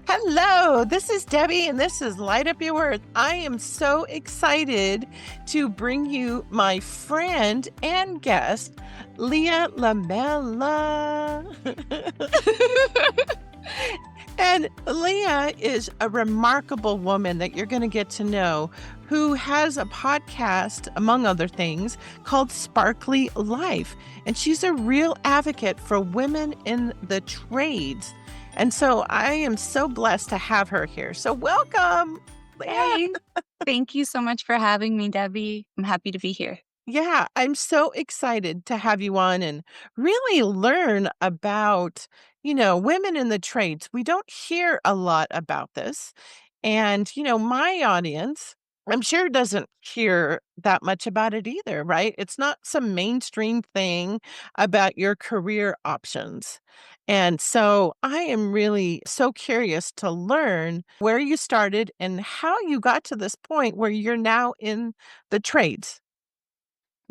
Hello, this is Debbie, and this is Light Up Your Worth. I am so excited to bring you my friend and guest, Lia Lamela. And Leah is a remarkable woman that you're going to get to know who has a podcast, among other things, called Sparkly Life. And she's a real advocate for women in the trades. And so I am so blessed to have her here. So welcome, Leah. Hey, thank you so much for having me, Debbie. I'm happy to be here. Yeah, I'm so excited to have you on and really learn about, women in the trades. We don't hear a lot about this. And, my audience, I'm sure doesn't hear that much about it either, right? It's not some mainstream thing about your career options. And so I am really so curious to learn where you started and how you got to this point where you're now in the trades.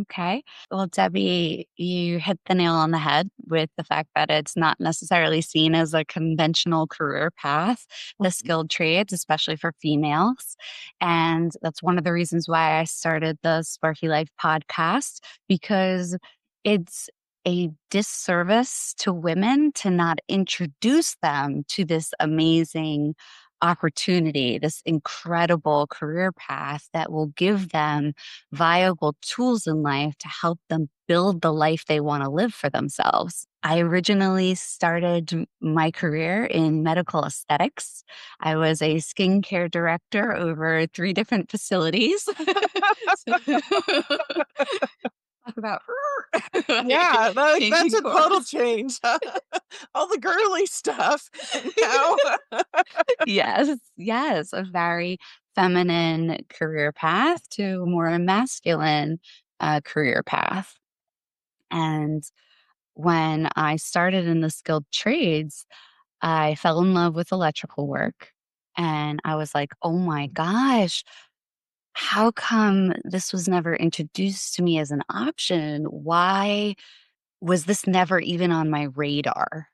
Okay. Well, Debbie, you hit the nail on the head with the fact that it's not necessarily seen as a conventional career path, the skilled trades, especially for females. And that's one of the reasons why I started the Sparky Life podcast, because it's a disservice to women to not introduce them to this amazing opportunity, this incredible career path that will give them viable tools in life to help them build the life they want to live for themselves. I originally started my career in medical aesthetics. I was a skincare director over 3 different facilities. Talk about Yeah, that's changing a total course. change. All the girly stuff now. Yes, yes, a very feminine career path to a more masculine career path. And when I started in the skilled trades, I fell in love with electrical work. And I was like, oh my gosh, how come this was never introduced to me as an option? Why was this never even on my radar?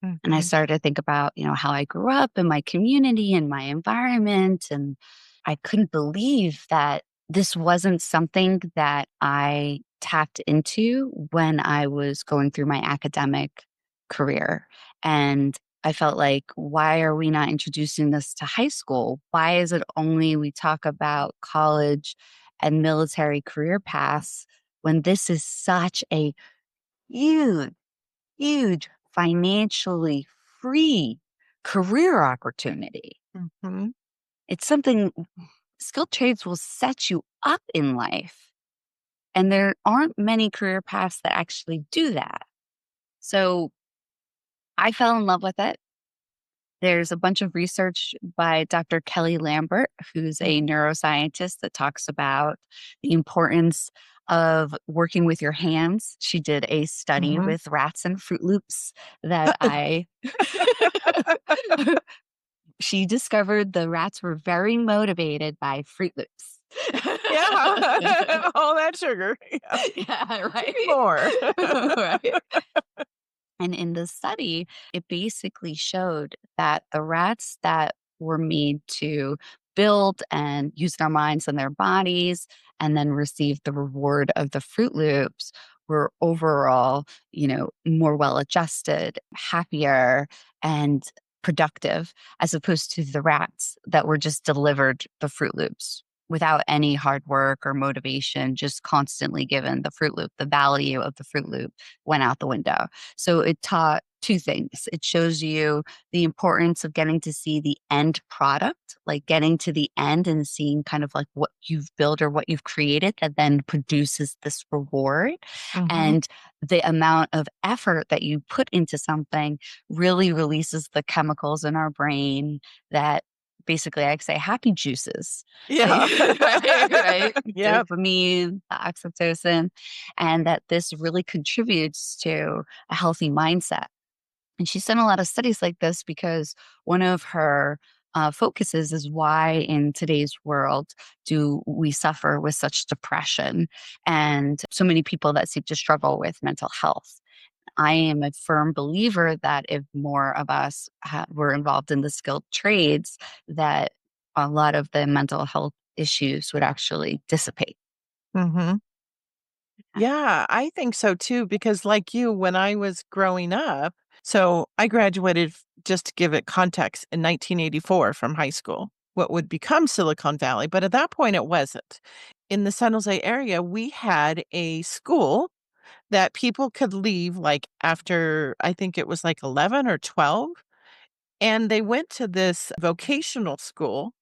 And I Mhm. started to think about, how I grew up in my community and my environment. And I couldn't believe that this wasn't something that I tapped into when I was going through my academic career. And I felt like, why are we not introducing this to high school? Why is it only we talk about college and military career paths when this is such a huge huge financially free career opportunity? Mhm. It's something skilled trades will set you up in life. And there aren't many career paths that actually do that. So I fell in love with it. There's a bunch of research by Dr. Kelly Lambert, who's a neuroscientist, that talks about the importance of working with your hands. She did a study Mhm. with rats and Fruit Loops that I she discovered the rats were very motivated by Fruit Loops. Yeah. All that sugar. Yeah. Yeah, Give right? me more. Right. And in the study, it basically showed that the rats that were made to build and use their minds and their bodies and then receive the reward of the Fruit Loops were overall, more well adjusted, happier, and productive, as opposed to the rats that were just delivered the Fruit Loops without any hard work or motivation, just constantly given the Fruit Loop. The value of the Fruit Loop went out the window. So it taught 2 things. It shows you the importance of getting to see the end product, like getting to the end and seeing kind of like what you've built or what you've created that then produces this reward. Mhm. And the amount of effort that you put into something really releases the chemicals in our brain that basically I say happy juices, Yeah. right? Yep. Dopamine, oxytocin, and that this really contributes to a healthy mindset. And she's done a lot of studies like this because one of her focuses is why in today's world do we suffer with such depression and so many people that seem to struggle with mental health. I am a firm believer that if more of us were involved in the skilled trades, that a lot of the mental health issues would actually dissipate. Mhm. Yeah, I think so too, because like you, when I was growing up, so I graduated, just to give it context, in 1984 from high school, what would become Silicon Valley, but at that point it wasn't. In the San Jose area, we had a school that people could leave like after, I think it was like 11 or 12, and they went to this vocational school,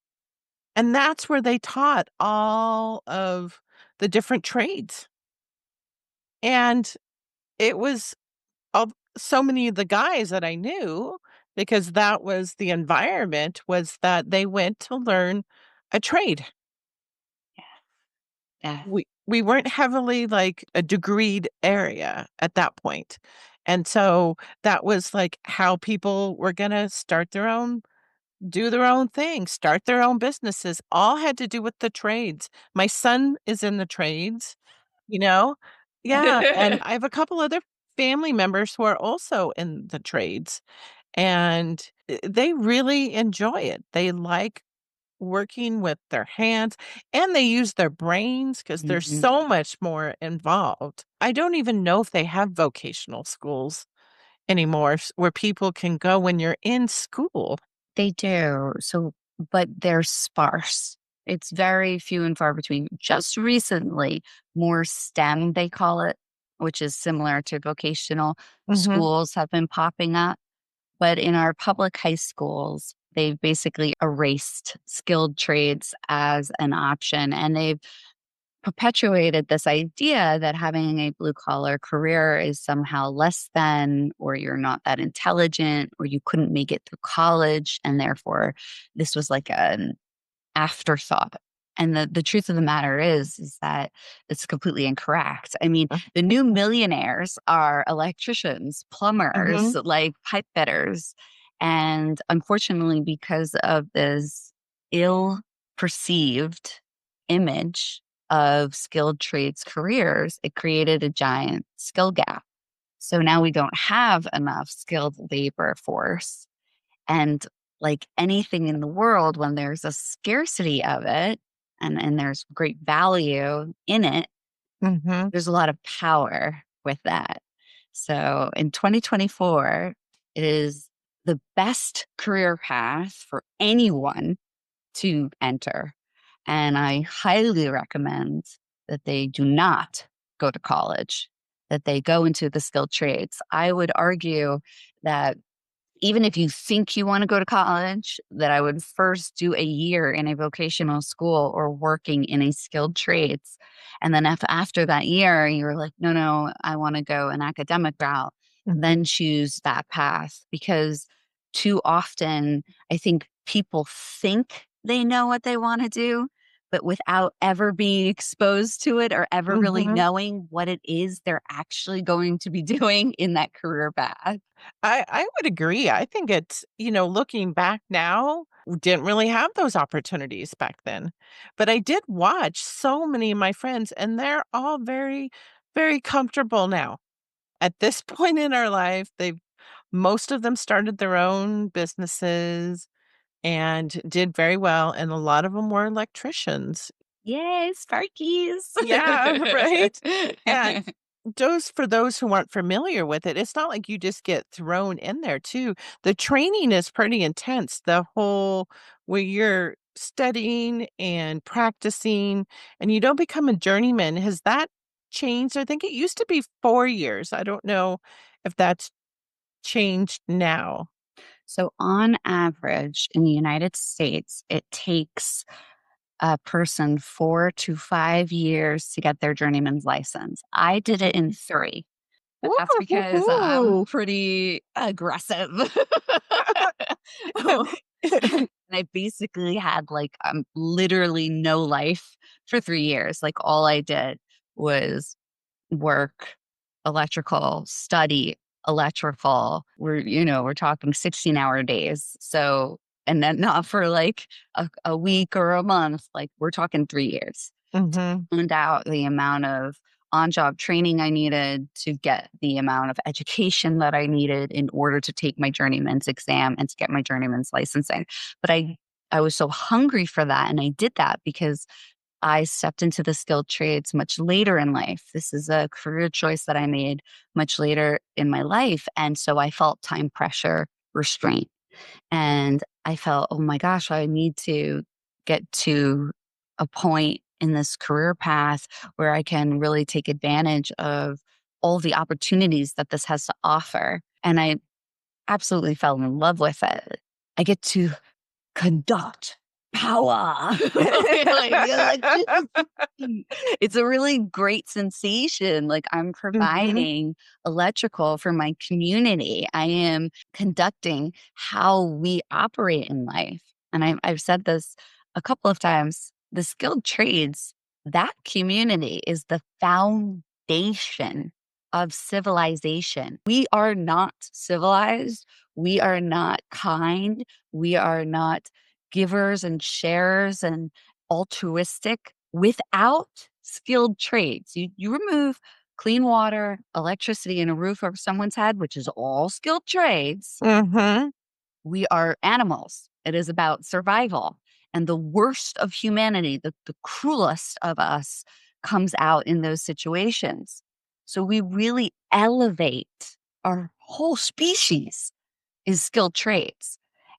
and that's where they taught all of the different trades. And it was of so many of the guys that I knew, because that was the environment, was that they went to learn a trade. Yeah. We weren't heavily like a degreed area at that point. And so that was like how people were gonna start their own, do their own thing, start their own businesses, all had to do with the trades. My son is in the trades, you know? Yeah, and I have a couple other family members who are also in the trades, and they really enjoy it. They like working with their hands, and they use their brains because there's Mhm. so much more involved. I don't even know if they have vocational schools anymore, where people can go when you're in school. They do. So, but they're sparse. It's very few and far between. Just recently, more STEM, they call it, which is similar to vocational Mhm, schools, have been popping up. But in our public high schools, they've basically erased skilled trades as an option. And they've perpetuated this idea that having a blue collar career is somehow less than, or you're not that intelligent, or you couldn't make it through college. And therefore, this was like an afterthought. And the truth of the matter is that it's completely incorrect. I mean, the new millionaires are electricians, plumbers, mhm, like pipe fitters. And unfortunately, because of this ill perceived image of skilled trades careers, it created a giant skill gap. So now we don't have enough skilled labor force, and like anything in the world, when there's a scarcity of it and there's great value in it, mhm, there's a lot of power with that. So in 2024, it is the best career path for anyone to enter. And I highly recommend that they do not go to college, that they go into the skilled trades. I would argue that even if you think you want to go to college, that I would first do a year in a vocational school or working in a skilled trades. And then if after that year, you're like, no, no, I want to go an academic route, mhm, then choose that path. Because too often, I think people think they know what they want to do, but without ever being exposed to it or ever really mhm. knowing what it is they're actually going to be doing in that career path. I would agree. I think it's, looking back now, we didn't really have those opportunities back then. But I did watch so many of my friends, and they're all very, very comfortable now. At this point in our life, most of them started their own businesses and did very well, and a lot of them were electricians. Yay, Sparkies. Yeah, right? And for those who aren't familiar with it, it's not like you just get thrown in there too. The training is pretty intense. The whole, where you're studying and practicing, and you don't become a journeyman. Has that changed? I think it used to be 4 years. I don't know if that's changed now. So, on average, in the United States, it takes a person 4 to 5 years to get their journeyman's license. I did it in 3, but that's because I'm Woo-hoo-hoo. pretty aggressive. And I basically had like literally no life for 3 years. Like, all I did was work, electrical, study, electrical. We're talking 16-hour days. So, and then not for like a week or a month, like we're talking 3 years. Mhm. Found out the amount of on job training I needed to get the amount of education that I needed in order to take my journeyman's exam and to get my journeyman's licensing. But I was so hungry for that. And I did that because I stepped into the skilled trades much later in life. This is a career choice that I made much later in my life. And so I felt time pressure restraint. And I felt, oh my gosh, I need to get to a point in this career path where I can really take advantage of all the opportunities that this has to offer. And I absolutely fell in love with it. I get to conduct power. Like, it's a really great sensation. Like, I'm Mhm. providing electrical for my community. I am conducting how we operate in life. And I've said this a couple of times. The skilled trades, that community is the foundation of civilization. We are not civilized. We are not kind. We are not givers and sharers and altruistic without skilled trades. You remove clean water, electricity, and a roof over someone's head, which is all skilled trades. Mhm. We are animals. It is about survival. And the worst of humanity, the cruelest of us, comes out in those situations. So we really elevate our whole species is skilled trades.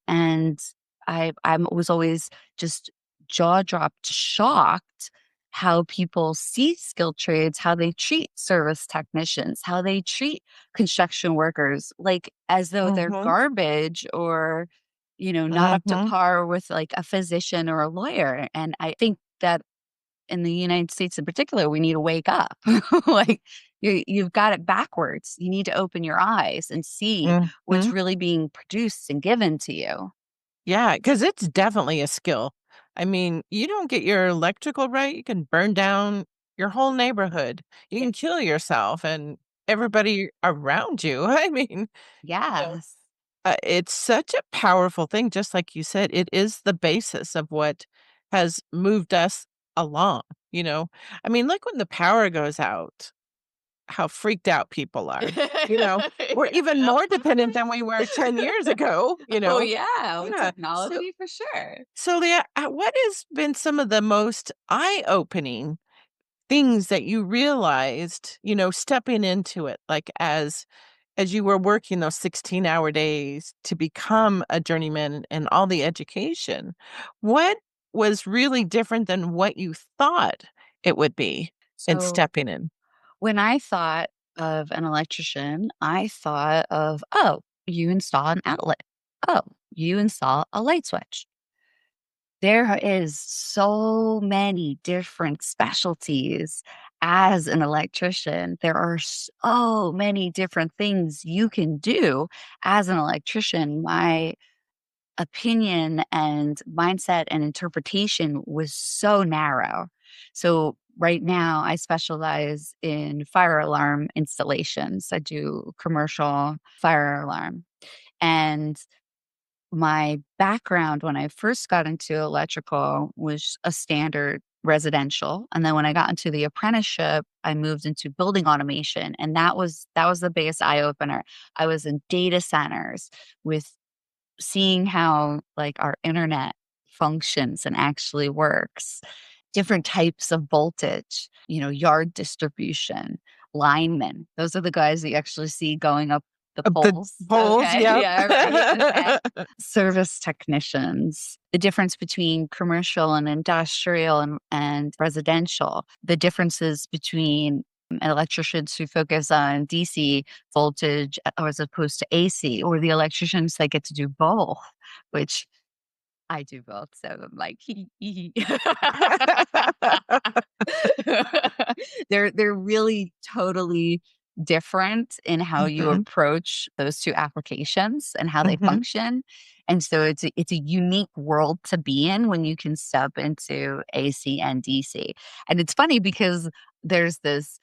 And I was always just jaw dropped, shocked how people see skilled trades, how they treat service technicians, how they treat construction workers, like as though they're Mhm. garbage or, not up to Mhm. par with like a physician or a lawyer. And I think that in the United States in particular, we need to wake up. Like you've got it backwards. You need to open your eyes and see what's Mhm. really being produced and given to you. Yeah, because it's definitely a skill. I mean, you don't get your electrical right, you can burn down your whole neighborhood. You Yeah. can kill yourself and everybody around you. I mean, you know, Yes. it's such a powerful thing, just like you said, it is the basis of what has moved us along, you know? I mean, look when the power goes out, how freaked out people are, you know? We're even Yep. more dependent than we were 10 years ago, you Oh, know? yeah, with Yeah. So technology for sure. Leah, what has been some of the most eye-opening things that you realized, stepping into it, like, as you were working those 16-hour days to become a journeyman and all the education, what was really different than what you thought it would be in So stepping in? when I thought of an electrician, I thought of, oh, you install an outlet. Oh, you install a light switch. There is so many different specialties as an electrician. There are so many different things you can do as an electrician. My opinion and mindset and interpretation was so narrow. So, right now, I specialize in fire alarm installations. I do commercial fire alarm. And my background when I first got into electrical was a standard residential, and then when I got into the apprenticeship, I moved into building automation, and that was the biggest eye opener. I was in data centers with seeing how like our internet functions and actually works, different types of voltage, yard distribution, linemen. Those are the guys that you actually see going up the The poles. polls, Okay. yep. Yeah. Right. Okay. Service technicians, the difference between commercial and industrial and residential, the differences between electricians who focus on DC voltage or as opposed to AC, or the electricians that get to do both, which I do both. So I'm like, they're really totally different in how you Mhm, approach those two applications and how they mhm. function. And so it's a unique world to be in when you can step into AC and DC. And it's funny because there's this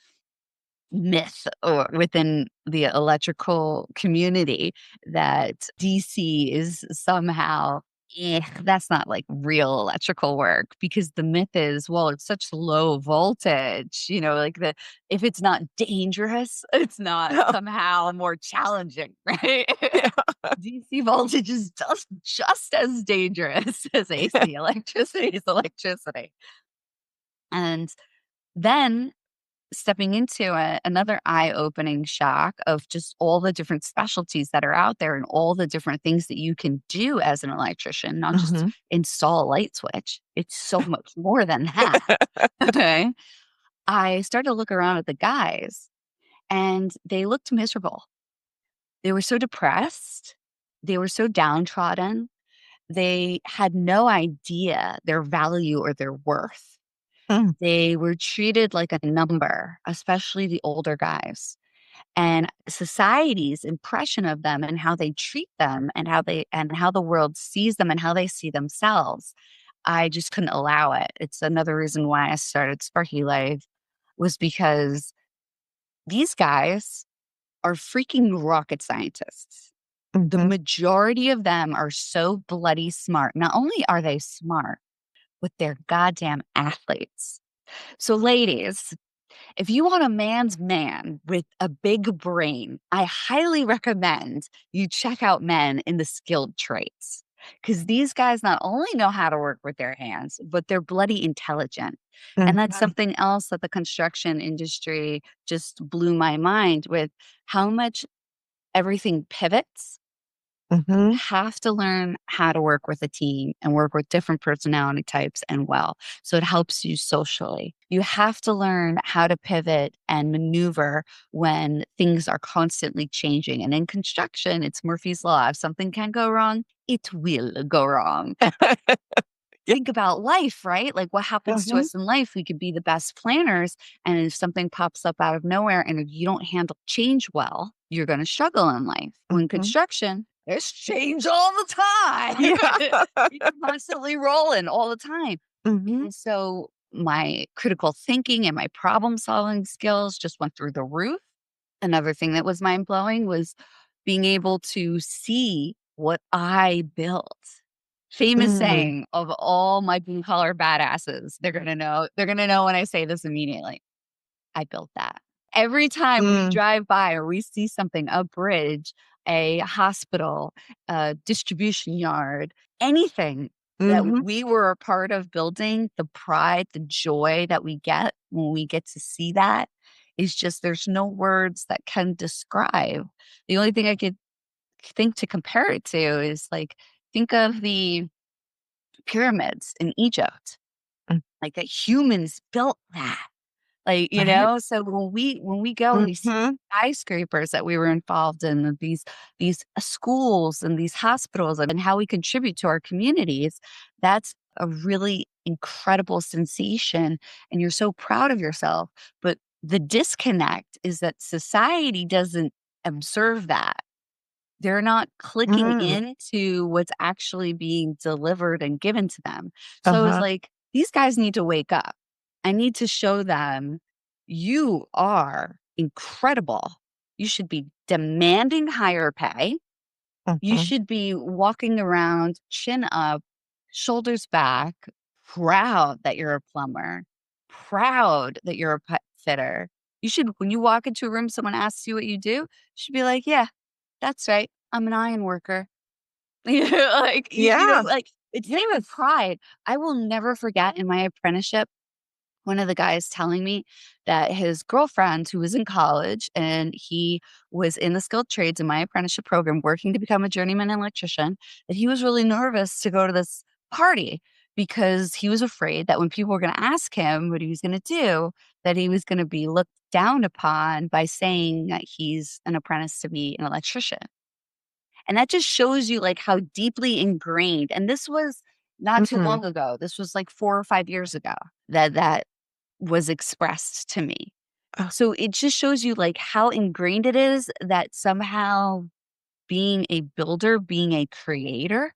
myth or within the electrical community that DC is somehow That's not like real electrical work because the myth is, well, it's such low voltage, like if it's not dangerous, it's not Oh, somehow more challenging, right? yeah. DC voltage is just as dangerous as AC. Electricity is electricity. And then stepping into another eye-opening shock of just all the different specialties that are out there and all the different things that you can do as an electrician, not just Mhm. install a light switch. It's so much more than that. Okay. I started to look around at the guys and they looked miserable. They were so depressed. They were so downtrodden. They had no idea their value or their worth. Mm, They were treated like a number, especially the older guys. And society's impression of them and how they treat them and how the world sees them and how they see themselves, I just couldn't allow it. It's another reason why I started Sparky Life was because these guys are freaking rocket scientists. The mhm. majority of them are so bloody smart. Not only are they smart, but they're goddamn athletes. So, ladies, if you want a man's man with a big brain, I highly recommend you check out men in the skilled trades because these guys not only know how to work with their hands, but they're bloody intelligent. And that's Mhm. something else that the construction industry just blew my mind with how much everything pivots. You Mhm. have to learn how to work with a team and work with different personality types and well. So it helps you socially. You have to learn how to pivot and maneuver when things are constantly changing. And in construction, it's Murphy's Law. If something can go wrong, it will go wrong. Yeah. Think about life, right? Like what happens to Mhm. us in life? We could be the best planners. And if something pops up out of nowhere and if you don't handle change well, you're going to struggle in life. When Mhm. construction, there's change all the time. Yeah. You're constantly rolling all the time. Mhm. And so my critical thinking and my problem solving skills just went through the roof. Another thing that was mind blowing was being able to see what I built. Famous Mm. saying of all my blue collar badasses. They're gonna know when I say this immediately. I built that. Every time we Mm. drive by or we see something, a bridge, a hospital, a distribution yard, anything that Mhm. we were a part of building, the pride, the joy that we get when we get to see that is just there's no words that can describe. The only thing I could think to compare it to is like think of the pyramids in Egypt, Mm. like that humans built that. Like, Right? so when we go and we see Mhm. skyscrapers that we were involved in, of these schools and these hospitals and how we contribute to our communities, that's a really incredible sensation, and you're so proud of yourself. But the disconnect is that society doesn't observe that. They're not clicking Mm. into what's actually being delivered and given to them. So it's Uh-huh. like, these guys need to wake up. I need to show them you are incredible. You should be demanding higher pay. You Mhm. should be walking around chin up, shoulders back, proud that you're a plumber, proud that you're a pipe fitter. You should, when you walk into a room, someone asks you what you do, you should be like, yeah, that's right. I'm an iron worker. Yeah. Like it's same with Yes. pride. I will never forget in my apprenticeship, one of the guys telling me that his girlfriend, who was in college and he was in the skilled trades in my apprenticeship program, working to become a journeyman electrician, that he was really nervous to go to this party because he was afraid that when people were going to ask him what he was going to do, that he was going to be looked down upon by saying that he's an apprentice to be an electrician. And that just shows you like how deeply ingrained. And this was not too Mhm. long ago. This was like 4 or 5 years ago that was expressed to me. Oh, So it just shows you like how ingrained it is that somehow being a builder, being a creator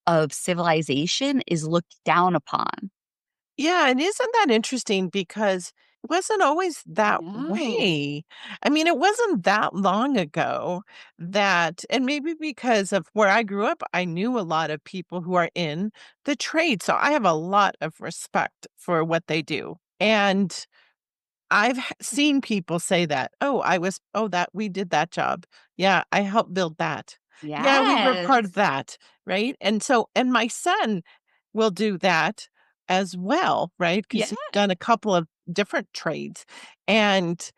of civilization is looked down upon. yeah, and isn't that interesting because wasn't always that No. way. I mean, it wasn't that long ago that, and maybe because of where I grew up, I knew a lot of people who are in the trade, so I have a lot of respect for what they do, and seen people say that, "Oh, that we did that job. Yeah, I helped build that. Yeah, we were part of Yes. that," right? And my son will do that as well, right? Because Yeah. he's done a couple of different trades, and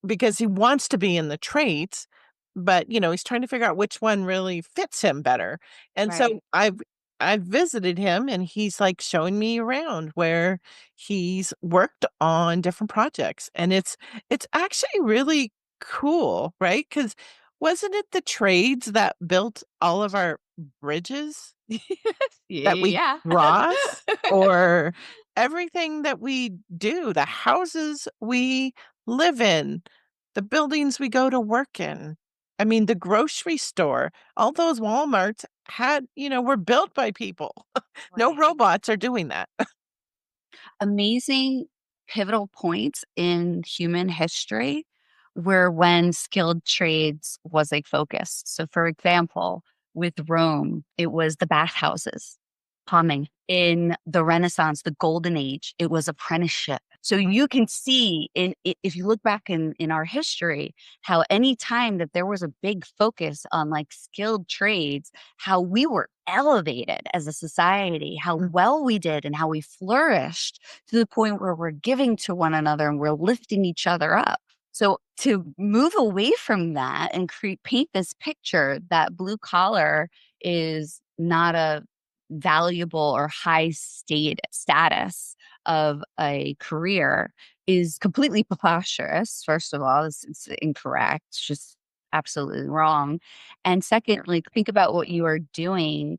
because he wants to be in the trades, but, he's trying to figure out which one really fits him better. And so Right. I've visited him and he's like showing me around where he's worked on different projects. And it's actually really cool, right? Because wasn't it the trades that built all of our bridges that we Yeah. cross, or everything that we do, the houses we live in, the buildings we go to work in. I mean, the grocery store, all those Walmarts were built by people. No Right. robots are doing that. Amazing pivotal points in human history were when skilled trades was a focus. So, for example, with Rome, it was the bathhouses, plumbing. In the Renaissance, the Golden Age, it was apprenticeship. So you can see if you look back in our history, how any time that there was a big focus on like skilled trades, how we were elevated as a society, how Mm, well we did and how we flourished to the point where we're giving to one another and we're lifting each other up. So to move away from that and paint this picture that blue collar is not a valuable or high state status of a career is completely preposterous. First of all, it's incorrect. It's just absolutely wrong. And secondly, think about what you are doing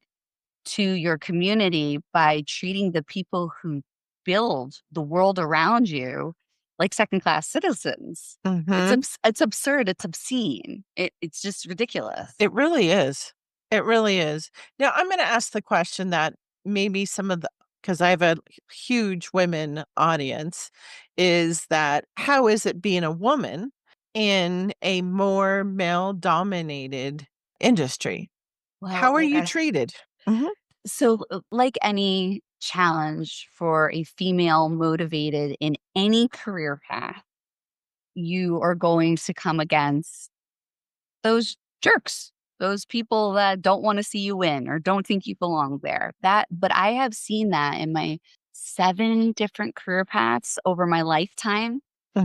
to your community by treating the people who build the world around you like second class citizens. mhm. It's absurd. It's obscene. It's just ridiculous. It really is. It really is. Now, I'm gonna ask the question that maybe some of the, because I have a huge women audience, is that how is it being a woman in a more male-dominated industry? Well, How are like you I treated? Mhm, like any challenge for a female motivated in any career path, you are going to come against those jerks, those people that don't wanna see you win or don't think you belong there. But I have seen that in my 7 different career paths over my lifetime,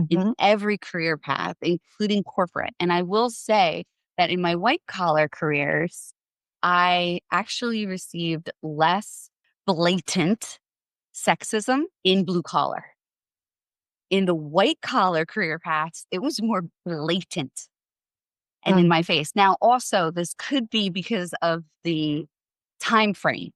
in mhm, every career path, including corporate. And I will say that in my white collar careers, I actually received less blatant sexism in blue collar. In the white collar career paths, it was more blatant and in mm, my face. Now, also, this could be because of the time frame.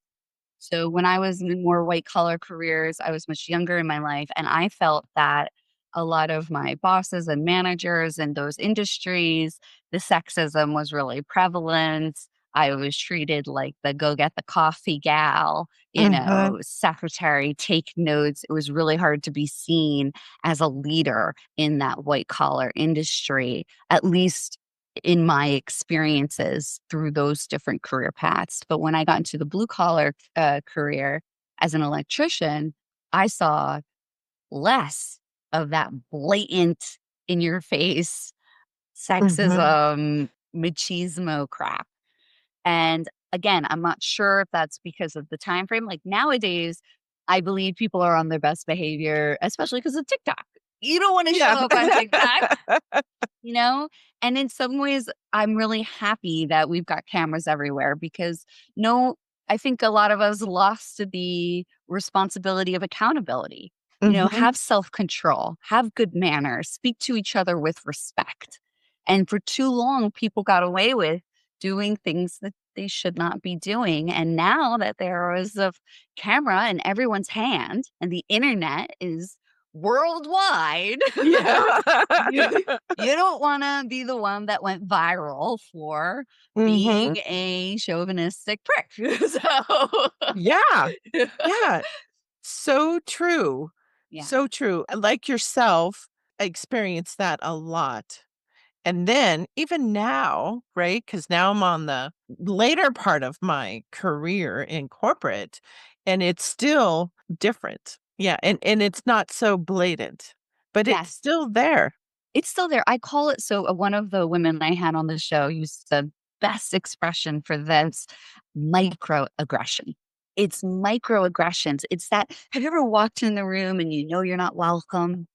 So when I was in more white collar careers, I was much younger in my life, and I felt that a lot of my bosses and managers in those industries, the sexism was really prevalent. I was treated like the go get the coffee gal, mhm, secretary, take notes. It was really hard to be seen as a leader in that white collar industry, at least in my experiences through those different career paths. But when I got into the blue collar career as an electrician, I saw less of that blatant, in your face mhm. sexism, machismo crap. And again, I'm not sure if that's because of the time frame. Like nowadays, I believe people are on their best behavior, especially because of TikTok. You don't want to show Yeah. up on TikTok, you know? And in some ways, I'm really happy that we've got cameras everywhere because no, I think a lot of us lost the responsibility of accountability. Mhm, Have self control, have good manners, speak to each other with respect. And for too long, people got away with doing things that they should not be doing. And now that there is a camera in everyone's hand and the internet is worldwide, yeah. you, you don't want to be the one that went viral for Mhm. being a chauvinistic prick. So, Yeah, yeah. So true. Yeah. So true. Like yourself, I experienced that a lot. And then even now, right? Because now I'm on the later part of my career in corporate, and it's still different. Yeah, and it's not so blatant, but it's Yes. still there. It's still there. I call it so one of the women I had on the show used the best expression for this microaggression. It's microaggressions. It's that have you ever walked in the room and you know you're not welcome?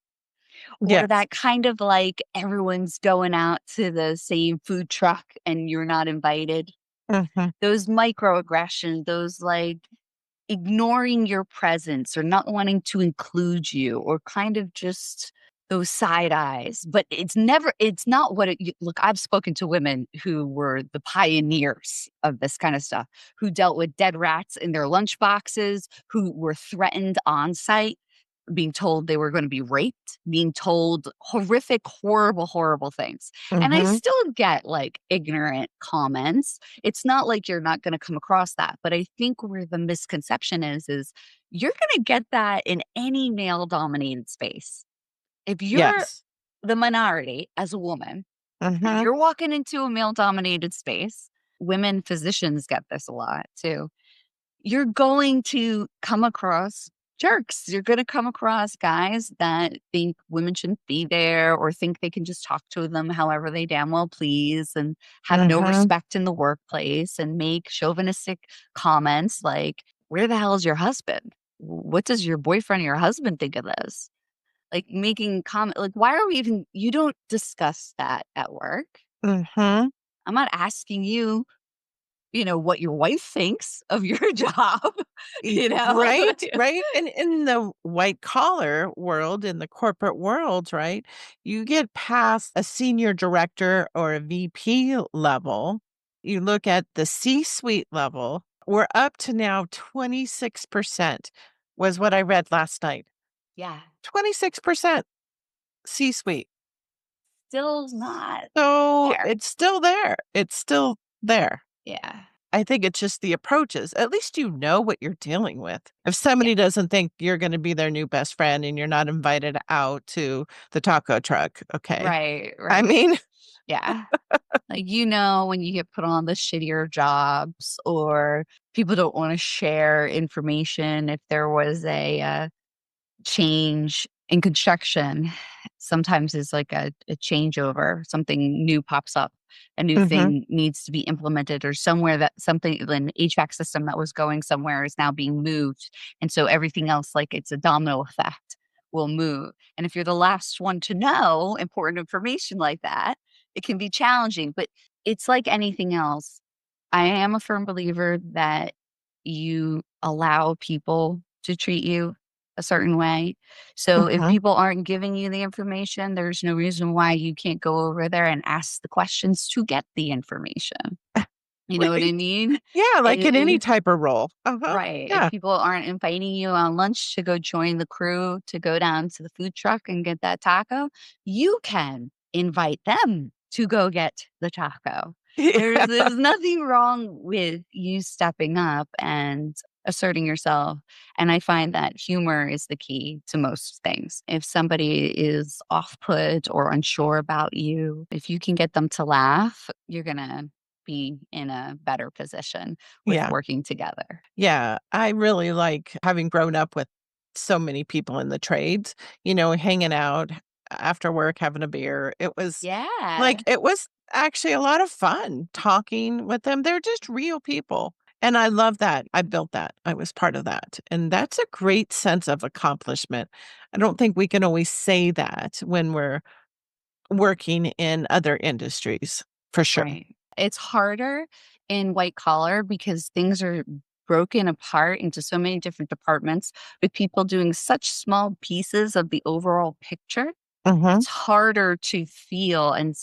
Or Yes. that kind of like everyone's going out to the same food truck and you're not invited? Mhm, Those microaggressions, those like ignoring your presence or not wanting to include you or kind of just those side eyes, but it's not what look, I've spoken to women who were the pioneers of this kind of stuff, who dealt with dead rats in their lunch boxes, who were threatened on site, being told they were going to be raped, being told horrific, horrible, horrible things. And I mhm. still get like ignorant comments. It's not like you're not going to come across that. But I think where the misconception is you're going to get that in any male dominated space. If you're Yes. the minority as a woman and Mhm, you're walking into a male dominated space, women physicians get this a lot too, you're going to come across jerks. You're going to come across guys that think women shouldn't be there or think they can just talk to them however they damn well please and have no mhm. respect in the workplace and make chauvinistic comments like, where the hell is your husband? What does your boyfriend or your husband think of this? Like making comment like why are we even you don't discuss that at work. Mhm. I'm not asking you what your wife thinks of your job, you know? Right, right, and in the white collar world, in the corporate world, right, you get past a senior director or a VP level, you look at the C-suite level, we're up to now 26% was what I read last night. Yeah. 26% C-suite. Still not So, there. it's still there, it's still there. Yeah. I think it's just the approaches. At least you know what you're dealing with. If Yeah. somebody doesn't think you're gonna be their new best friend and you're not invited out to the taco truck, okay. Right, I right. mean Yeah. Like, when you get put on the shittier jobs or people don't wanna share information if there was a change in construction sometimes is like a changeover. Something new pops up. A new Mhm, thing needs to be implemented, or somewhere that something, an HVAC system that was going somewhere is now being moved. And so everything else, like it's a domino effect, will move. And if you're the last one to know important information like that, it can be challenging. But it's like anything else. I am a firm believer that you allow people to treat you a certain way. So if mhm. people aren't giving you the information, there's no reason why you can't go over there and ask the questions to get the information. You know what I Right. mean? Yeah, like in any It, type of role. Uh-huh. Right. If Yeah. people aren't inviting you on lunch to go join the crew to go down to the food truck and get that taco, you can invite them to go get the taco. There's Yeah. there's nothing wrong with you stepping up and asserting yourself. And I find that humor is the key to most things. If somebody is off put or unsure about you, if you can get them to laugh, you're gonna be in a better position with Yeah. working together. Yeah, I really like having grown up with so many people in the trades, hanging out after work, having a beer. Yeah, It was actually a lot of fun talking with them. They're just real people. And I love that. I built that. I was part of that. And that's a great sense of accomplishment. I don't think we can always say that when we're working in other industries, for sure. right. It's harder in white collar because things are broken apart into so many different departments with people doing such small pieces of the overall picture. Mhm, It's harder to feel and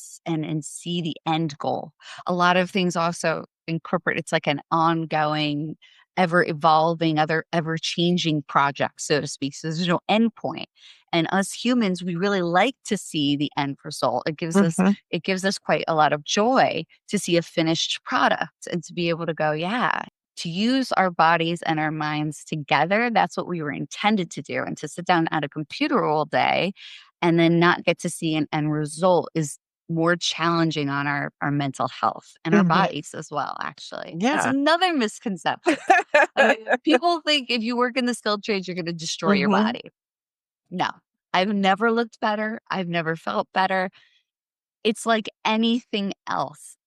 see the end goal. A lot of things also in corporate, it's like an ongoing, ever evolving, other ever changing project, so to speak. So there's no end point. And us humans, we really like to see the end result. mhm. It gives us quite a lot of joy to see a finished product and to be able to go, yeah. to use our bodies and our minds together. That's what we were intended to do. And to sit down at a computer all day and then not get to see an end result is more challenging on our mental health and our Mhm. bodies as well, actually. That's Yeah. another misconception. People think if you work in the skilled trades, you're going to destroy your Mhm. body. No, I've never looked better. I've never felt better. It's like anything else.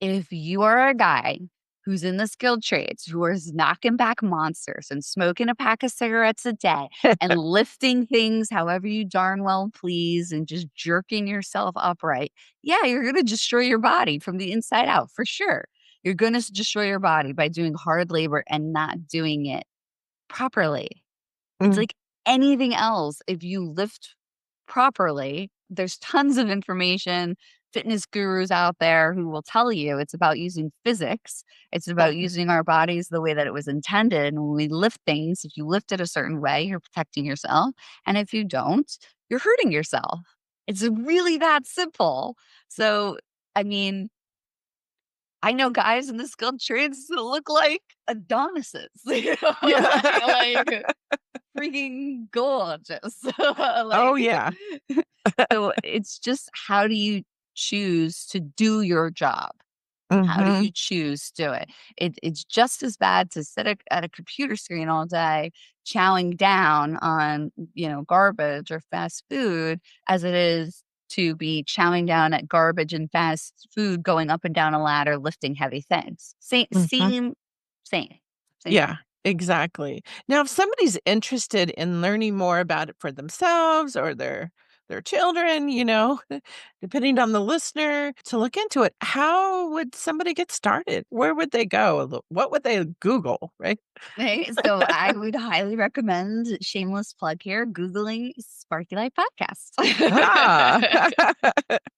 If you are a guy who's in the skilled trades, who is knocking back monsters and smoking a pack of cigarettes a day and lifting things however you darn well please and just jerking yourself upright, yeah, you're going to destroy your body from the inside out for sure. You're going to destroy your body by doing hard labor and not doing it properly. It's Mm. like anything else. If you lift properly, there's tons of information, fitness gurus out there who will tell you it's about using physics. It's about using our bodies the way that it was intended. And when we lift things, if you lift it a certain way, you're protecting yourself. And if you don't, you're hurting yourself. It's really that simple. So, I mean, I know guys in the skilled trades that look like Adonises, Yeah. like freaking gorgeous. Oh, Like, yeah. so it's just how do you choose to do your job? How do Mhm. you choose to do it? It's just as bad to sit at a computer screen all day, chowing down on, garbage or fast food as it is to be chowing down at garbage and fast food, going up and down a ladder, lifting heavy things. Same, Mhm. same, same, same Yeah, thing. exactly. Now, if somebody's interested in learning more about it for themselves or their children, depending on the listener, to look into it, how would somebody get started? Where would they go? What would they Google, right? Right? So I would highly recommend, shameless plug here, Googling Sparky Life Ah. Podcast.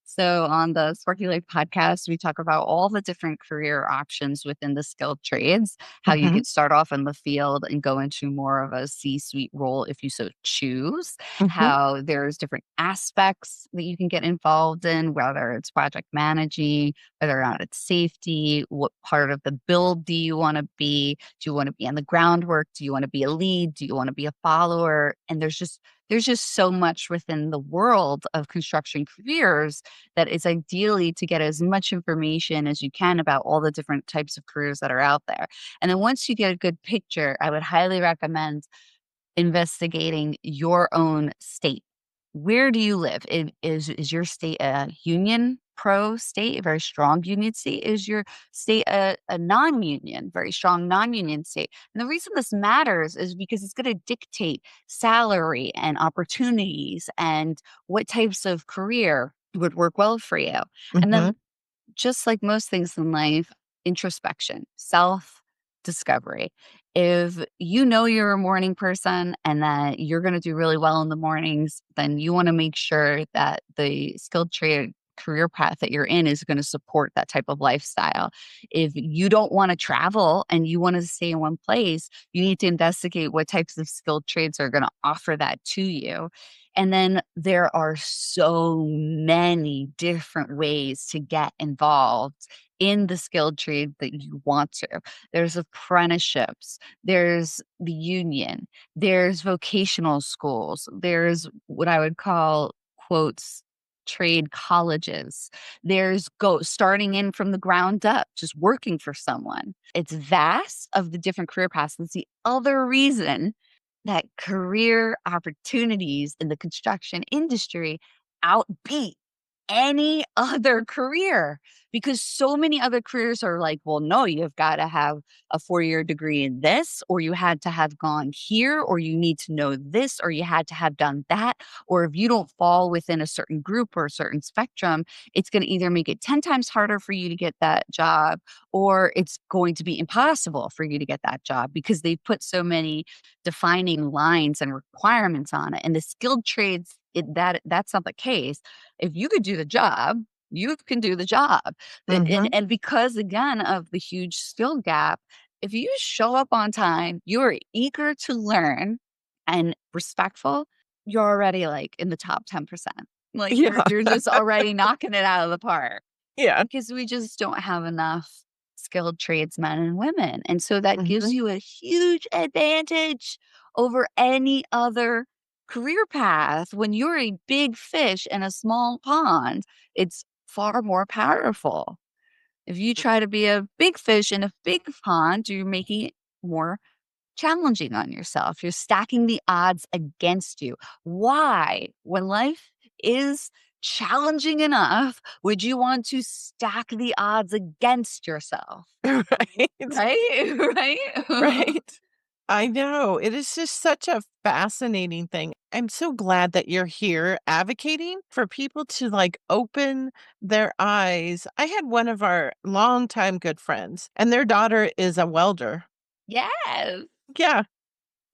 So on the Sparky Life podcast, we talk about all the different career options within the skilled trades, how you Mhm, can start off in the field and go into more of a C-suite role if you so choose, mhm, how there's different aspects that you can get involved in, whether it's project managing, whether or not it's safety, what part of the build do you want to be? Do you want to be on the groundwork? Do you want to be a lead? Do you want to be a follower? And there's just so much within the world of construction careers that it's ideally to get as much information as you can about all the different types of careers that are out there. And then once you get a good picture, I would highly recommend investigating your own state. Where do you live? Is your state a union pro state, a very strong union state? Is your state a non-union, very strong non-union state? And the reason this matters is because it's going to dictate salary and opportunities and what types of career would work well for you. And mhm, then just like most things in life, introspection, self discovery. If you know you're a morning person and that you're going to do really well in the mornings, then you want to make sure that the skilled trade career path that you're in is going to support that type of lifestyle. If you don't want to travel and you want to stay in one place, you need to investigate what types of skilled trades are going to offer that to you. And then there are so many different ways to get involved in the skilled trade that you want to. There's apprenticeships, there's the union, there's vocational schools, there's what I would call quotes trade colleges. There's go starting in from the ground up, just working for someone. It's vast of the different career paths. That's the other reason that career opportunities in the construction industry outbeat any other career because so many other careers are like, well, no, you've got to have a 4-year degree in this, or you had to have gone here, or you need to know this, or you had to have done that. Or if you don't fall within a certain group or a certain spectrum, it's going to either make it 10 times harder for you to get that job, or it's going to be impossible for you to get that job because they've put so many defining lines and requirements on it. And the skilled trades, that's not the case. If you could do the job, you can do the job. mhm. And because again of the huge skill gap, if you show up on time, you are eager to learn and respectful, you're already like in the top 10%. Like Yeah, you're just already knocking it out of the park yeah. because we just don't have enough skilled tradesmen and women. And so that gives Mhm. you a huge advantage over any other career path. When you're a big fish in a small pond, it's far more powerful. If you try to be a big fish in a big pond, you're making it more challenging on yourself. You're stacking the odds against you. Why? When life is challenging enough, would you want to stack the odds against yourself? Right. Right? Right? Right. I know. It is just such a fascinating thing. I'm so glad that you're here advocating for people to like open their eyes. I had one of our longtime good friends, and their daughter is a welder. Yes. Yeah.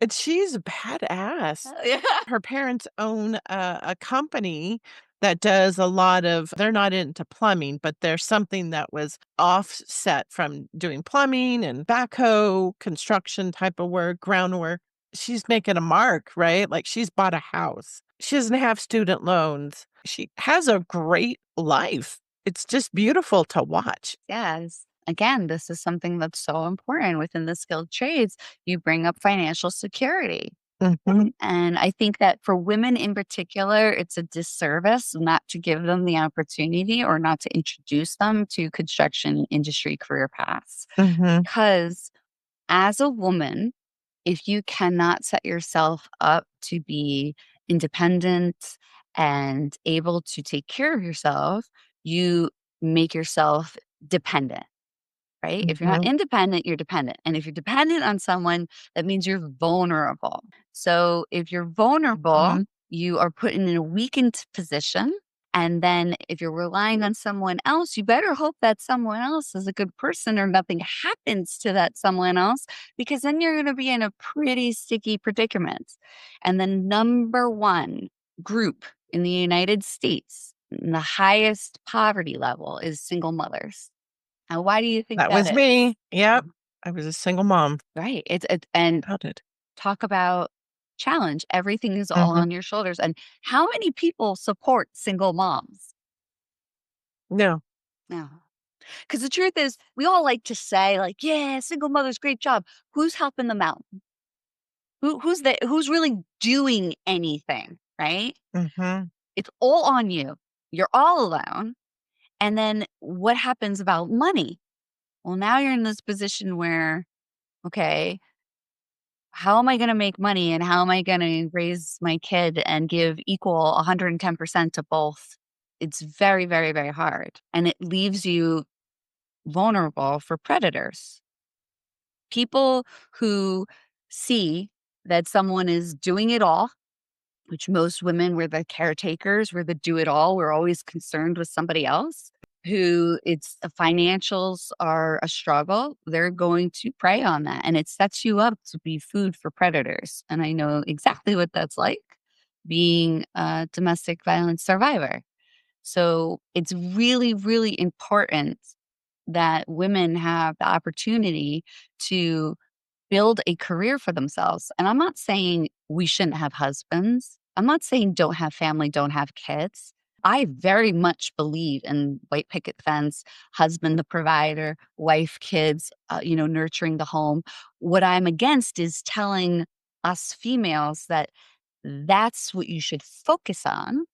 And she's badass. Yeah. Her parents own a company that does a lot of they're not into plumbing, but there's something that was offset from doing plumbing and backhoe construction type of work, groundwork. She's making a mark, right? Like she's bought a house. She doesn't have student loans. She has a great life. It's just beautiful to watch. Yes. Again, this is something that's so important within the skilled trades. You bring up financial security. Mhm, And I think that for women in particular, it's a disservice not to give them the opportunity or not to introduce them to construction industry career paths. mhm, Because as a woman, if you cannot set yourself up to be independent and able to take care of yourself, you make yourself dependent. Right? If you're not mhm, independent, you're dependent. And if you're dependent on someone, that means you're vulnerable. So if you're vulnerable, mhm. you are put in a weakened position. And then if you're relying on someone else, you better hope that someone else is a good person or nothing happens to that someone else, because then you're going to be in a pretty sticky predicament. And the number one group in the United States, the highest poverty level, is single mothers. Now, why do you think That that was is? me. Yep. Mhm. I was a single mom. Right. And Felt it. talk about challenge. Everything is all Mhm. on your shoulders. And how many people support single moms? No. No. Because the truth is, we all like to say, like, yeah, single mother's great job. Who's helping them out? Who's really doing anything? Right? Mhm. It's all on you. You're all alone. And then what happens about money? Well, now you're in this position where, okay, how am I gonna make money and how am I gonna raise my kid and give equal 110% to both? It's very, very, very hard, and it leaves you vulnerable for predators. People who see that someone is doing it all, which most women were the caretakers, we're the do it all, we're always concerned with somebody else, who it's the financials are a struggle, they're going to prey on that, and it sets you up to be food for predators, and I know exactly what that's like, being a domestic violence survivor. So, it's really, really important that women have the opportunity to build a career for themselves. And I'm not saying we shouldn't have husbands. I'm not saying don't have family, don't have kids. I very much believe in white picket fence, husband the provider, wife, kids, nurturing the home. What I'm against is telling us females that that's what you should focus on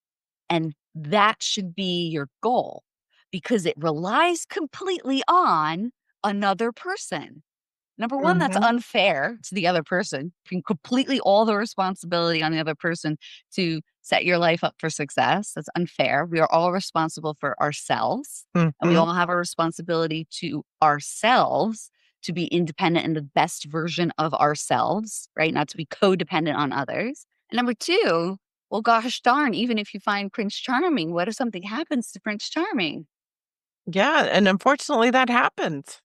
and that should be your goal because it relies completely on another person. Number 1, that's Mhm. unfair to the other person, putting completely all the responsibility on the other person to set your life up for success. That's unfair. We are all responsible for ourselves, and we Mhm. all have a responsibility to ourselves to be independent in the best version of ourselves, right? Not to be codependent on others. And number 2, well, gosh darn, even if you find Prince Charming, what if something happens to Prince Charming? Yeah, and unfortunately, that happens.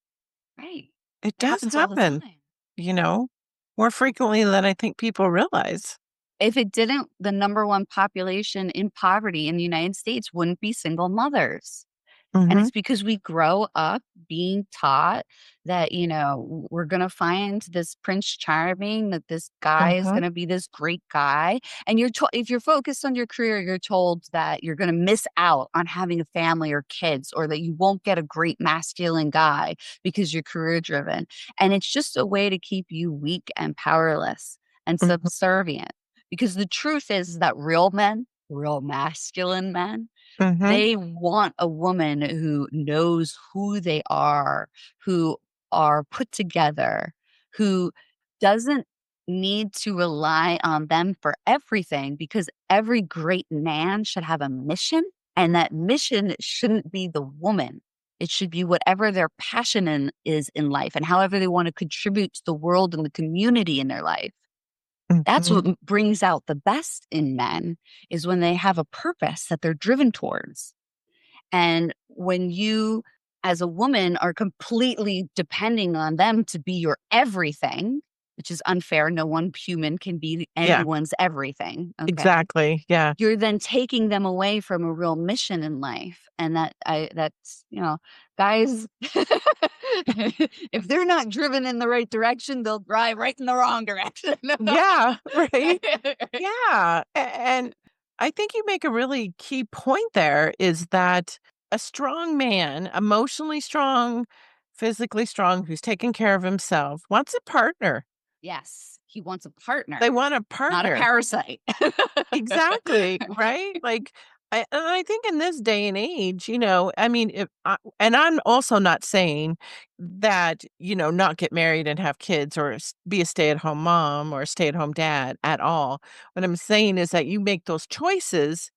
Right. It It does happens all the happen, time. you know, more frequently than I think people realize. If it didn't, the number one population in poverty in the United States wouldn't be single mothers. And Mhm. it's because we grow up being taught that, we're going to find this Prince Charming, that this guy is Mhm. going to be this great guy. And you're told, if you're focused on your career, you're told that you're going to miss out on having a family or kids, or that you won't get a great masculine guy because you're career driven. And it's just a way to keep you weak and powerless and Mhm. subservient. Because the truth is that real men, real masculine men, Mhm. they want a woman who knows who they are, who are put together, who doesn't need to rely on them for everything, because every great man should have a mission, and that mission shouldn't be the woman. It should be whatever their is in life and however they want to contribute to the world and the community in their life. That's Mhm. what brings out the best in men, is when they have a purpose that they're driven towards. And when you, as a woman, are completely depending on them to be your everything, which is unfair, no one human can be Yeah, anyone's everything. Okay. exactly. Yeah. You're then taking them away from a real mission in life. And that's, guys, if they're not driven in the right direction, they'll drive right in the wrong direction. Yeah, right? Yeah, and I think you make a really key point there is that a strong man, emotionally strong, physically strong, who's taking care of himself, wants a partner. Yes. He wants a partner, They want a not a partner. parasite. Exactly, right? Like, I think in this day and age, I mean, if I and I'm also not saying that, not get married and have kids or be a stay-at-home mom or a stay-at-home dad at all. What I'm saying is that you make those choices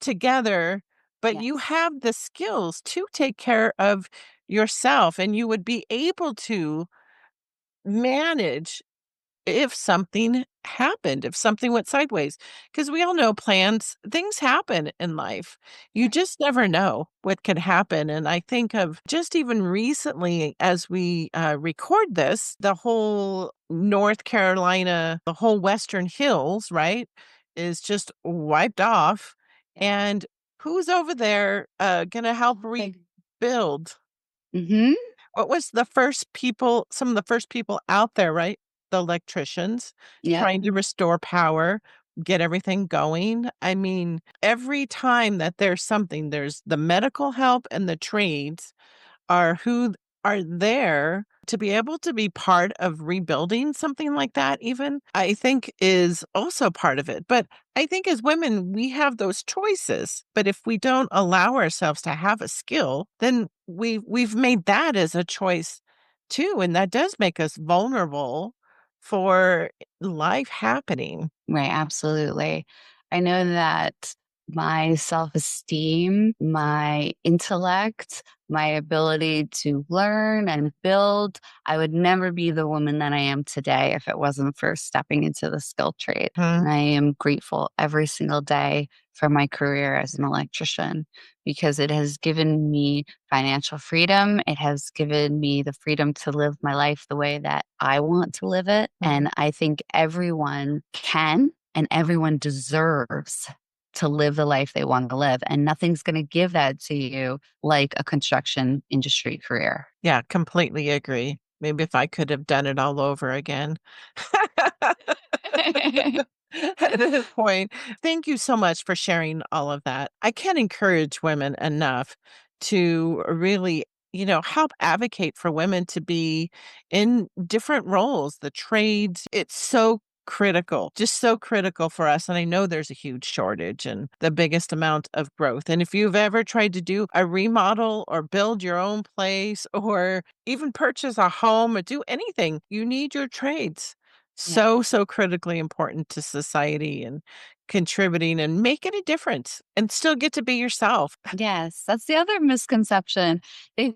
together, but you Yes. have the skills to take care of yourself, and you would be able to manage if something happened, if something went sideways, because we all know plans things happen in life. You Right. just never know what could happen, and I think of just even recently as we, record this, the whole North Carolina, the whole Western Hills, right, is just wiped off, Yeah. and who's over there, gonna help Big. rebuild? Mhm. What was the first people some of the first people out there, right? The electricians Yep. trying to restore power, get everything going. I mean, every time that there's something, there's the medical help and the trades are who are there to be able to be part of rebuilding something like that even, I think is also part of it. But I think as women, we have those choices. But if we don't allow ourselves to have a skill, then we've made that as a choice too. And that does make us vulnerable for life happening. Right, absolutely. I know that my self-esteem, my intellect, my ability to learn and build, I would never be the woman that I am today if it wasn't for stepping into the skill trade. Mhm. And I am grateful every single day for my career as an electrician, because it has given me financial freedom. It has given me the freedom to live my life the way that I want to live it. Mhm. And I think everyone can and everyone deserves to live the life they want to live. And nothing's going to give that to you like a construction industry career. Yeah, completely agree. Maybe if I could have done it all over again. At this point, thank you so much for sharing all of that. I can't encourage women enough to really, help advocate for women to be in different roles, the trades. It's so critical, just so critical for us. And I know there's a huge shortage and the biggest amount of growth. And if you've ever tried to do a remodel or build your own place or even purchase a home or do anything, you need your trades. Yeah. So, so critically important to society and contributing and making a difference and still get to be yourself. Yes, that's the other misconception.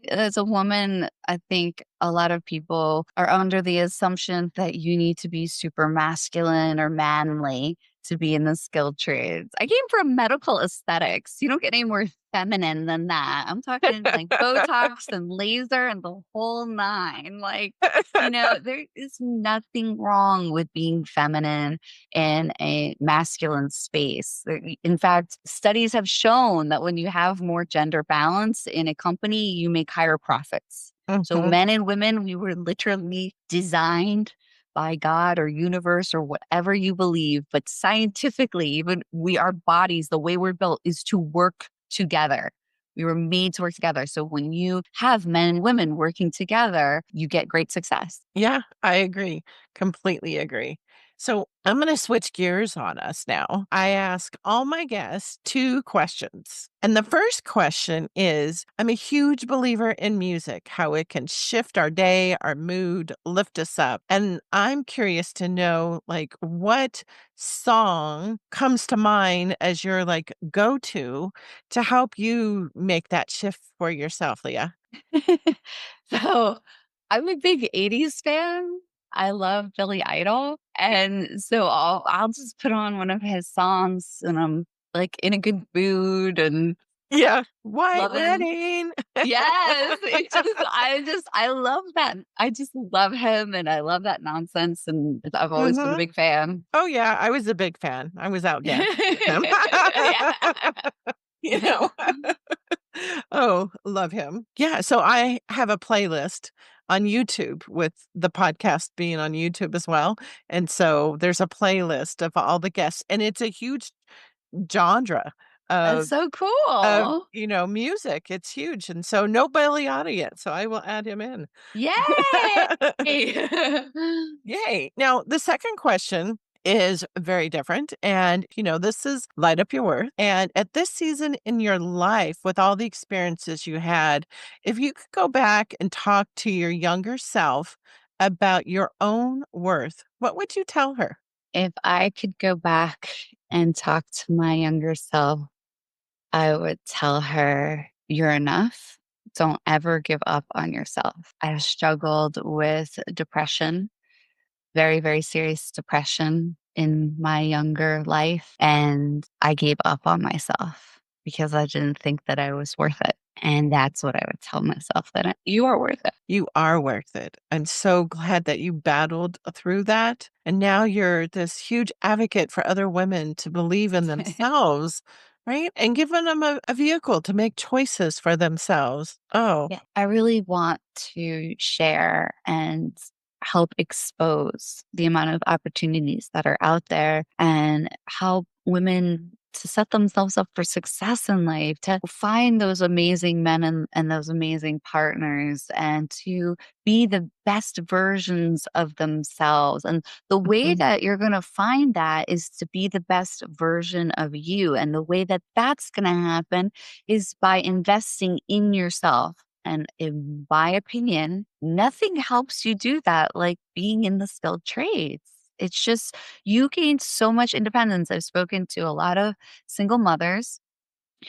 As a woman, I think a lot of people are under the assumption that you need to be super masculine or manly to be in the skilled trades. I came from medical aesthetics. You don't get any more feminine than that. I'm talking like Botox and laser and the whole nine. Like, there is nothing wrong with being feminine in a masculine space. In fact, studies have shown that when you have more gender balance in a company, you make higher profits. So, Mhm. men and women, we were literally designed by God or universe or whatever you believe, but scientifically, even our bodies, the way we're built is to work together. We were made to work together. So when you have men and women working together, you get great success. Yeah, I agree. Completely agree. So I'm going to switch gears on us now. I ask all my guests two questions. And the first question is, I'm a huge believer in music, how it can shift our day, our mood, lift us up. And I'm curious to know, like, what song comes to mind as your like go to help you make that shift for yourself, Leah? So I'm a big 80s fan. I love Billy Idol. And so I'll just put on one of his songs and I'm like in a good mood and Yeah. White loving. wedding. Yes. I love that. I just love him and I love that nonsense. And I've always been a Mhm. big fan. Oh, yeah, I was a big fan. I was out dancing with him. You Yeah. know? Oh, love him. Yeah, so I have a playlist on YouTube with the podcast being on YouTube as well, and so there's a playlist of all the guests, and it's a huge genre That's of so cool. music. It's huge, and so no Billy yet, so I will add him in. Yay. Yay. Now, the second question is very different. And, this is light up your worth. And at this season in your life, with all the experiences you had, if you could go back and talk to your younger self about your own worth, what would you tell her? If I could go back and talk to my younger self, I would tell her, "You're enough. Don't ever give up on yourself." I struggled with depression, very, very serious depression in my younger life, and I gave up on myself because I didn't think that I was worth it. And that's what I would tell myself, that you are worth it. You are worth it. I'm so glad that you battled through that. And now you're this huge advocate for other women to believe in themselves, right? And giving them a vehicle to make choices for themselves. Oh, Yeah, I really want to share and help expose the amount of opportunities that are out there and help women to set themselves up for success in life, to find those amazing men and those amazing partners, and to be the best versions of themselves. And the way mhm, that you're going to find that is to be the best version of you. And the way that that's going to happen is by investing in yourself. And in my opinion, nothing helps you do that like being in the skilled trades. It's just you gain so much independence. I've spoken to a lot of single mothers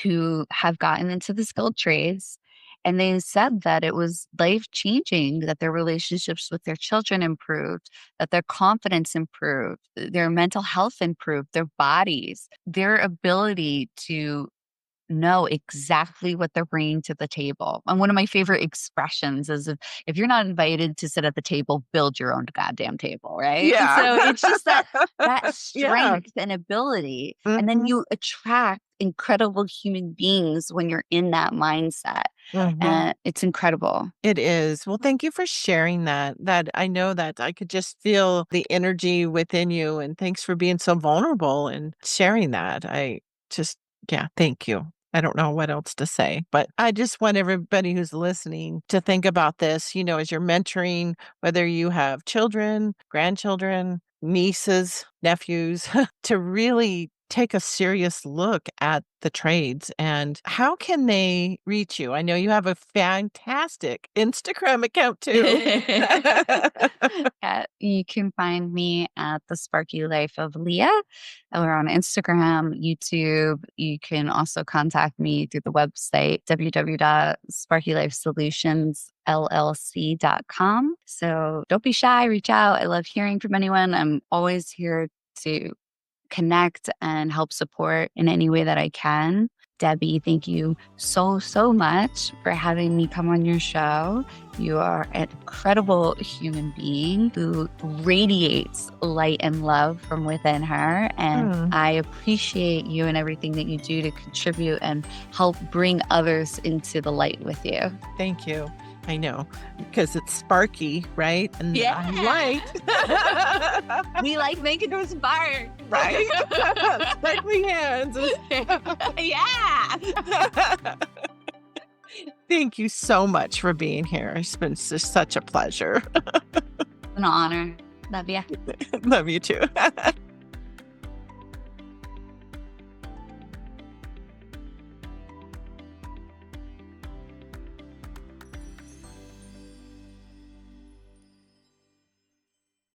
who have gotten into the skilled trades. And they said that it was life changing, that their relationships with their children improved, that their confidence improved, their mental health improved, their bodies, their ability to know exactly what they're bringing to the table. And one of my favorite expressions is if you're not invited to sit at the table, build your own goddamn table, right? yeah. So it's just that Yeah. strength and ability, and then Mhm, you attract incredible human beings when you're in that mindset. mhm. And it's incredible. It is. Well, thank you for sharing that. That I know that I could just feel the energy within you, and thanks for being so vulnerable and sharing that. I just, yeah, thank you. I don't know what else to say, but I just want everybody who's listening to think about this, as you're mentoring, whether you have children, grandchildren, nieces, nephews, to really take a serious look at the trades and how can they reach you? I know you have a fantastic Instagram account too. You can find me at the Sparky Life of Leah. We're on Instagram, YouTube. You can also contact me through the website www.sparkylifesolutionsllc.com. So don't be shy, reach out. I love hearing from anyone. I'm always here to connect and help support in any way that I can. Debbie, thank you so, so much for having me come on your show. You are an incredible human being who radiates light and love from within her. And Mm, I appreciate you and everything that you do to contribute and help bring others into the light with you. thank you. I know, because it's sparky, right? And I'm Yeah. light. We like making those spark. Right? Sparkly hands. Yeah. Thank you so much for being here. It's been such a pleasure. An honor. Love ya. Love you too.